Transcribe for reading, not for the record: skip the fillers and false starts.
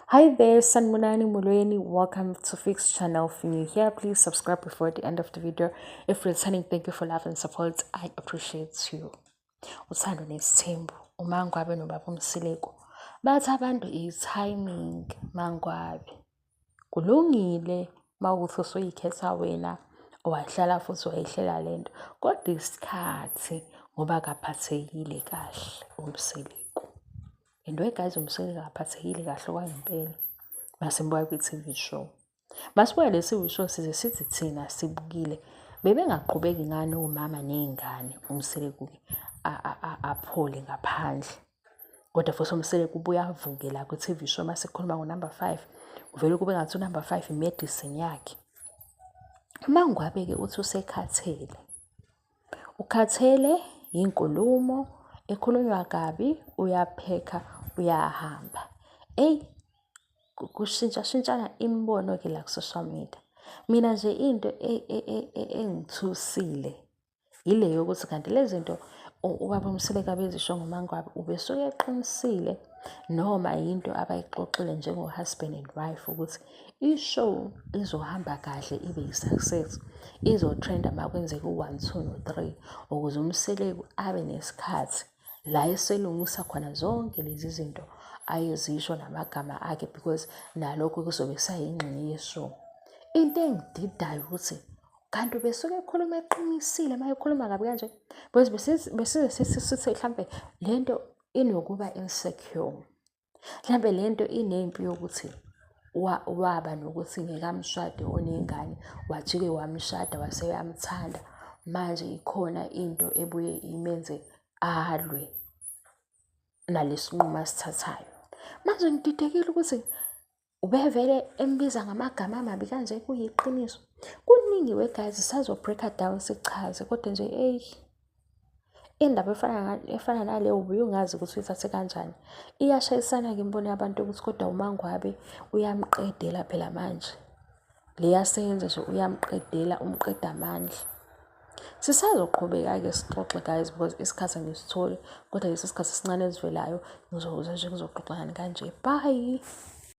Hi there, Sanmunani Mulweni. Welcome to Fix Channel. If you're new here, please subscribe before the end of the video. If returning, thank you for love and support. I appreciate you. Uthando nesithembu, uMangwabe noBaba uMsileko. Bathi abantu i-timing Mangwabe. Kulungile mawukuthi usoyikhetha wena owahlala futhi wayihlela lento. Kodwa isikhathi ngoba kaphathekile kahle uMsileko. Into guys uMsileko akaphathekile kahle kwangempela. Masimbuya kwi-TV show. Masibuya lesi show size sithi thina sibukile bebengaqhubeki ngani omama nezingane uMsileko aphole ngaphandle. Kodwa futhi uMsileko ubuya avuke la kwi-TV show mase khuluma ngo-number 5. Uvele kube ngathi u-number 5 imedicine yakhe. Mangwabe ke uthi usekhathele. Ukhathele inkulumo ekhulunywa kabi uyapheka uyahamba. Kushintsha imibono ke la ku-social media. Mina nje into engithusile ile yokuthi kanti lezi zinto ubaba uMsileko abezisho ngoMangwabe ubesuke eqinisile noma into abayixoxile njengo-husband and wife ukuthi ishow izohamba kahle ibe yi-success, izotrenda makwenzeka u-1, 2 no-3 ukuze uMsileko abe nesikhathi la eselungisa khona zonke lezi zinto ayezisho namagama akhe because nalokho kuzobe kusayingxenye yeshow. Into engididayo ukuthi kanti besuke ekhuluma eqinisile uma ekhuluma kabi kanje because besize sithi mhlambe lento inokuba insecure. Mhlambe lento inempi yokuthi waba nokuthi ngekamshade onengane wajike wamshada waseyamthanda manje ikhona into ebuye imenze alwe nalesinqumo asithathayo. Manje ngididekile ukuthi ubevele embiza ngamagama amabi kanje kuyiqiniso. Kuningi guys sisazo breaker down sichaze kodwa nje indaba efana naleyo ubuyungazi ukuthi uyithathe kanjani. Iyashayisana ke imboni yabantu ukuthi kodwa uMangwabe uyamqedela phela manje. Leyasenza nje uyamqedela umqeda amandla. Sisazoqhubeka ke sixoxe guys because isikhathi ngisithole kodwa lesi sikhathi sincane esivelayo ngizokuza nje ngizoxoxa ngani kanje. Bye.